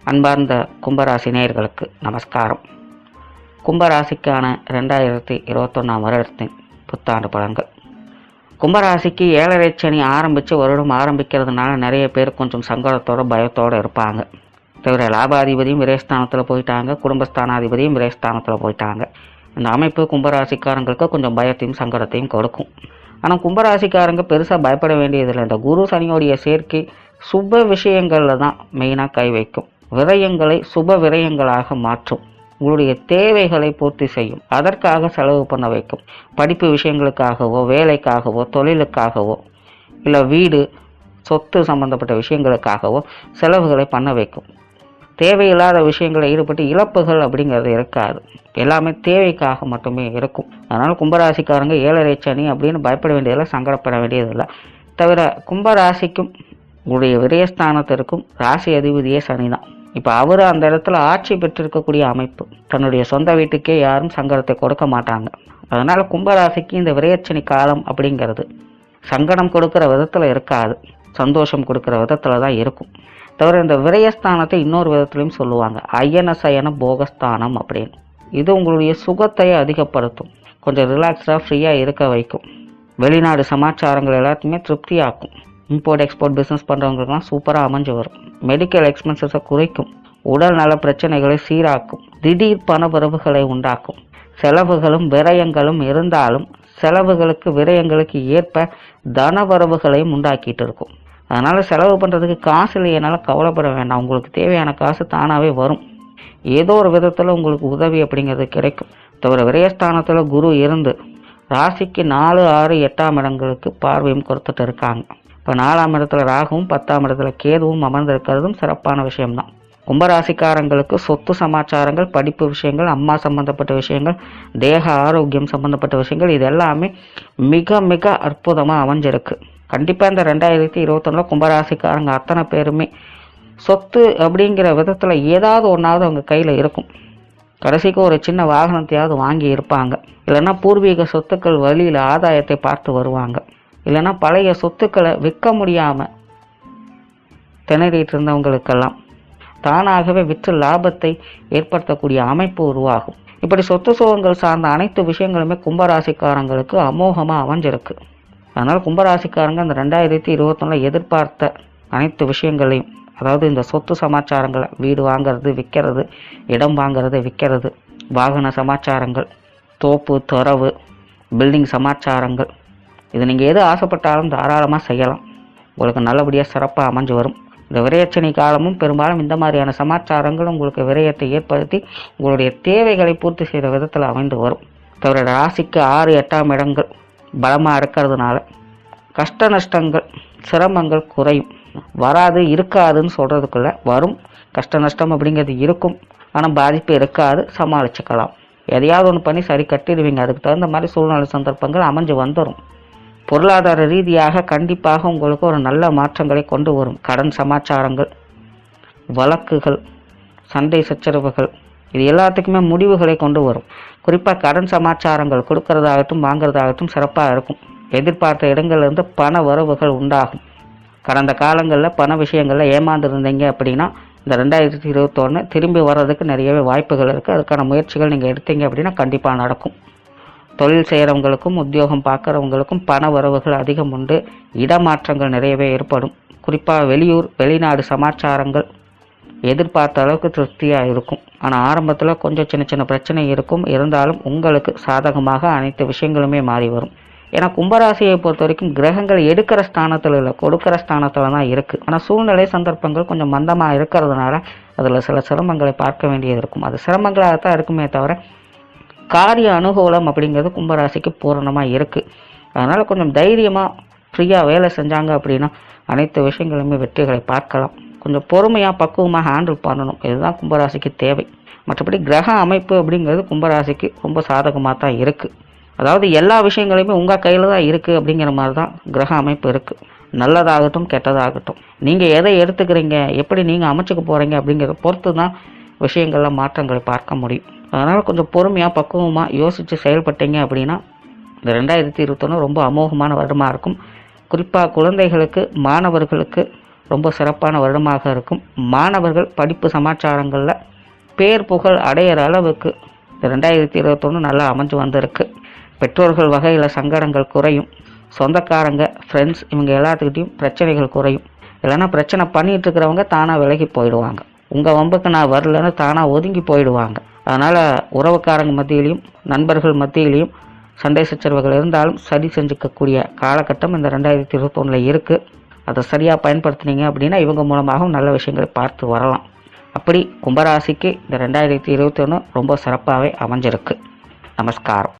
அன்பார்ந்த கும்பராசி நேயர்களுக்கு நமஸ்காரம். கும்பராசிக்கான 2021 வருடத்தின் புத்தாண்டு பலன்கள். கும்பராசிக்கு 7.5 சனி ஆரம்பித்து வருடம் ஆரம்பிக்கிறதுனால நிறைய பேர் கொஞ்சம் சங்கடத்தோட பயத்தோடு இருப்பாங்க. தவிர லாபாதிபதியும் விரயஸ்தானத்தில் போயிட்டாங்க, குடும்பஸ்தானாதிபதியும் விரயஸ்தானத்தில் போயிட்டாங்க. இந்த அமைப்பு கும்பராசிக்காரங்களுக்கு கொஞ்சம் பயத்தையும் சங்கடத்தையும் கொடுக்கும். ஆனால் கும்பராசிக்காரங்க பெருசாக பயப்பட வேண்டியதில்லை. இந்த குரு சனியோடைய சேர்க்கை சுப விஷயங்களில் தான் மெயினாக கை வைக்கும். விரயங்களை சுப விரயங்களாக மாற்றும். உங்களுடைய தேவைகளை பூர்த்தி செய்யும். அதற்காக செலவு பண்ண வைக்கும். படிப்பு விஷயங்களுக்காகவோ, வேலைக்காகவோ, தொழிலுக்காகவோ, இல்லை வீடு சொத்து சம்பந்தப்பட்ட விஷயங்களுக்காகவோ செலவுகளை பண்ண வைக்கும். தேவையில்லாத விஷயங்களை ஈடுபட்டு இழப்புகள் அப்படிங்கிறது இருக்காது. எல்லாமே தேவைக்காக மட்டுமே இருக்கும். அதனால் கும்பராசிக்காரங்க 7.5 சனி அப்படின்னு பயப்பட வேண்டியதில்லை, சங்கடப்பட வேண்டியதில்லை. தவிர கும்பராசிக்கும் உங்களுடைய விரயஸ்தானத்திற்கும் ராசி அதிபதியே சனி தான். இப்போ அவர் அந்த இடத்துல ஆட்சி பெற்றிருக்கக்கூடிய அமைப்பு. தன்னுடைய சொந்த வீட்டுக்கே யாரும் சங்கடத்தை கொடுக்க மாட்டாங்க. அதனால் கும்பராசிக்கு இந்த விரயச்சனி காலம் அப்படிங்கிறது சங்கடம் கொடுக்குற விதத்தில் இருக்காது, சந்தோஷம் கொடுக்குற விதத்தில் தான் இருக்கும். தவிர இந்த விரயஸ்தானத்தை இன்னொரு விதத்துலையும் சொல்லுவாங்க, அயன சயன போகஸ்தானம் அப்படின்னு. இது உங்களுடைய சுகத்தை அதிகப்படுத்தும், கொஞ்சம் ரிலாக்ஸ்டாக ஃப்ரீயாக இருக்க வைக்கும். வெளிநாடு சமாச்சாரங்கள் எல்லாத்தையுமே திருப்தியாக்கும். இம்போர்ட் எக்ஸ்போர்ட் பிஸ்னஸ் பண்ணுறவங்களுக்குலாம் சூப்பராக அமைஞ்சு வரும். மெடிக்கல் எக்ஸ்பென்சஸை குறைக்கும். உடல் நல பிரச்சனைகளை சீராக்கும். திடீர் பண வரவுகளை உண்டாக்கும். செலவுகளும் விரயங்களும் இருந்தாலும் செலவுகளுக்கு விரயங்களுக்கு ஏற்ப தன வரவுகளையும் உண்டாக்கிட்டு இருக்கும். அதனால் செலவு பண்ணுறதுக்கு காசு இல்லையனால கவலைப்பட வேண்டாம். உங்களுக்கு தேவையான காசு தானாகவே வரும். ஏதோ ஒரு விதத்தில் உங்களுக்கு உதவி அப்படிங்கிறது கிடைக்கும். தவிர விரயஸ்தானத்தில் குரு இருந்து ராசிக்கு 4, 6, 8ஆம் இடங்களுக்கு பார்வையும் கொடுத்துட்டு இருக்காங்க. இப்போ 4ஆம் இடத்துல ராகுவும் 10ஆம் இடத்துல கேதுவும் அமர்ந்திருக்கிறதும் சிறப்பான விஷயம்தான். கும்பராசிக்காரங்களுக்கு சொத்து சமாச்சாரங்கள், படிப்பு விஷயங்கள், அம்மா சம்பந்தப்பட்ட விஷயங்கள், தேக ஆரோக்கியம் சம்பந்தப்பட்ட விஷயங்கள், இது எல்லாமே மிக மிக அற்புதமாக அமைஞ்சிருக்கு. கண்டிப்பாக இந்த 2021 கும்பராசிக்காரங்க அத்தனை பேருமே சொத்து அப்படிங்கிற விதத்தில் ஏதாவது ஒன்றாவது அவங்க கையில் இருக்கும். கடைசிக்கு ஒரு சின்ன வாகனத்தையாவது வாங்கி இருப்பாங்க. இல்லைன்னா பூர்வீக சொத்துக்கள் வழியில் ஆதாயத்தை பார்த்து வருவாங்க. இல்லைன்னா பழைய சொத்துக்களை விற்க முடியாமல் திணறிட்டு இருந்தவங்களுக்கெல்லாம் தானாகவே விற்று லாபத்தை ஏற்படுத்தக்கூடிய அமைப்பு உருவாகும். இப்படி சொத்து சுகங்கள் சார்ந்த அனைத்து விஷயங்களுமே கும்பராசிக்காரங்களுக்கு அமோகமாக அமைஞ்சிருக்கு. அதனால் கும்பராசிக்காரங்க இந்த 2021 எதிர்பார்த்த அனைத்து விஷயங்களையும், அதாவது இந்த சொத்து சமாச்சாரங்களை, வீடு வாங்கிறது விற்கிறது, இடம் வாங்கிறது விற்கிறது, வாகன சமாச்சாரங்கள், தோப்பு துறவு, பில்டிங் சமாச்சாரங்கள், இது நீங்கள் எது ஆசைப்பட்டாலும் தாராளமாக செய்யலாம். உங்களுக்கு நல்லபடியாக சிறப்பாக அமைஞ்சு வரும். இந்த விரயச்சனி காலமும் பெரும்பாலும் இந்த மாதிரியான சமாச்சாரங்கள் உங்களுக்கு விரயத்தை ஏற்படுத்தி உங்களுடைய தேவைகளை பூர்த்தி செய்கிற விதத்தில் அமைந்து வரும். தவிர ராசிக்கு 6, 8ஆம் இடங்கள் பலமாக இருக்கிறதுனால கஷ்ட நஷ்டங்கள், சிரமங்கள் குறையும். வராது இருக்காதுன்னு சொல்கிறதுக்குள்ள வரும். கஷ்ட நஷ்டம் அப்படிங்கிறது இருக்கும், ஆனால் பாதிப்பு இருக்காது, சமாளிச்சுக்கலாம். எதையாவது ஒன்று பண்ணி சரி கட்டிடுவீங்க. அதுக்கு தகுந்த மாதிரி சூழ்நிலை சந்தர்ப்பங்கள் அமைஞ்சு வந்துடும். பொருளாதார ரீதியாக கண்டிப்பாக உங்களுக்கு ஒரு நல்ல மாற்றங்களை கொண்டு வரும். கடன் சமாச்சாரங்கள், வழக்குகள், சண்டை சச்சரவுகள், இது எல்லாத்துக்குமே முடிவுகளை கொண்டு வரும். குறிப்பாக கடன் சமாச்சாரங்கள் கொடுக்கறதாகட்டும் வாங்கிறதாகட்டும் சிறப்பாக இருக்கும். எதிர்பார்த்த இடங்கள்லேருந்து பண வரவுகள் உண்டாகும். கடந்த காலங்களில் பண விஷயங்களில் ஏமாந்துருந்தீங்க அப்படின்னா இந்த 2021 திரும்பி வர்றதுக்கு நிறையவே வாய்ப்புகள் இருக்குது. அதுக்கான முயற்சிகள் நீங்கள் எடுத்தீங்க அப்படின்னா கண்டிப்பாக நடக்கும். தொழில் செய்கிறவங்களுக்கும் உத்தியோகம் பார்க்குறவங்களுக்கும் பண வரவுகள் அதிகம் உண்டு. இடமாற்றங்கள் நிறையவே ஏற்படும். குறிப்பாக வெளியூர் வெளிநாடு சமாச்சாரங்கள் எதிர்பார்த்த அளவுக்கு திருப்தியாக இருக்கும். ஆனால் ஆரம்பத்தில் கொஞ்சம் சின்ன சின்ன பிரச்சனை இருக்கும். இருந்தாலும் உங்களுக்கு சாதகமாக அனைத்து விஷயங்களுமே மாறி வரும். ஏன்னா கும்பராசியை பொறுத்த வரைக்கும் கிரகங்கள் எடுக்கிற ஸ்தானத்தில் இல்லை, கொடுக்குற ஸ்தானத்தில் தான் இருக்குது. ஆனால் சூழ்நிலை சந்தர்ப்பங்கள் கொஞ்சம் மந்தமாக இருக்கிறதுனால அதில் சில சிரமங்களை பார்க்க வேண்டியது இருக்கும். அது சிரமங்களாகத்தான் இருக்குமே தவிர காரிய அனுகூலம் அப்படிங்கிறது கும்பராசிக்கு பூரணமாக இருக்குது. அதனால் கொஞ்சம் தைரியமாக ஃப்ரீயாக வேலை செஞ்சாங்க அப்படின்னா அனைத்து விஷயங்களுமே வெற்றிகளை பார்க்கலாம். கொஞ்சம் பொறுமையாக பக்குவமாக ஹேண்டில் பண்ணணும். இதுதான் கும்பராசிக்கு தேவை. மற்றபடி கிரக அமைப்பு அப்படிங்கிறது கும்பராசிக்கு ரொம்ப சாதகமாக தான் இருக்குது. அதாவது எல்லா விஷயங்களையுமே உங்கள் கையில் தான் இருக்குது அப்படிங்கிற மாதிரி தான் கிரக அமைப்பு இருக்குது. நல்லதாகட்டும் கெட்டதாகட்டும் நீங்கள் எதை எடுத்துக்கிறீங்க, எப்படி நீங்கள் அமைச்சுக்க போகிறீங்க அப்படிங்கிறத பொறுத்து தான் விஷயங்களில் மாற்றங்களை பார்க்க முடியும். அதனால் கொஞ்சம் பொறுமையாக பக்குவமாக யோசித்து செயல்பட்டீங்க அப்படின்னா இந்த 2021 ரொம்ப அமோகமான வருடமாக இருக்கும். குறிப்பாக குழந்தைகளுக்கு, மாணவர்களுக்கு ரொம்ப சிறப்பான வருடமாக இருக்கும். மாணவர்கள் படிப்பு சமாச்சாரங்களில் பேர் புகழ் அடையிற அளவுக்கு இந்த 2021 நல்லா அமைஞ்சு வந்திருக்கு. பெற்றோர்கள் வகையில் சங்கடங்கள் குறையும். சொந்தக்காரங்க, ஃப்ரெண்ட்ஸ் இவங்க எல்லாத்துக்கிட்டையும் பிரச்சனைகள் குறையும். இல்லைன்னா பிரச்சனை பண்ணிகிட்டு இருக்கிறவங்க தானாக விலகி போயிடுவாங்க. உங்கள் வம்புக்கு நான் வரலன்னு தானாக ஒதுங்கி போயிடுவாங்க. அதனால் உறவுக்காரங்க மத்தியிலையும் நண்பர்கள் மத்தியிலையும் சண்டை சச்சரவுகள் இருந்தாலும் சரி செஞ்சுக்கக்கூடிய காலகட்டம் இந்த 2021 இருக்குது. அதை சரியாக பயன்படுத்தினீங்க அப்படின்னா இவங்க மூலமாகவும் நல்ல விஷயங்களை பார்த்து வரலாம். அப்படி கும்பராசிக்கு இந்த 2021 ரொம்ப சிறப்பாகவே அமைஞ்சிருக்கு. நமஸ்காரம்.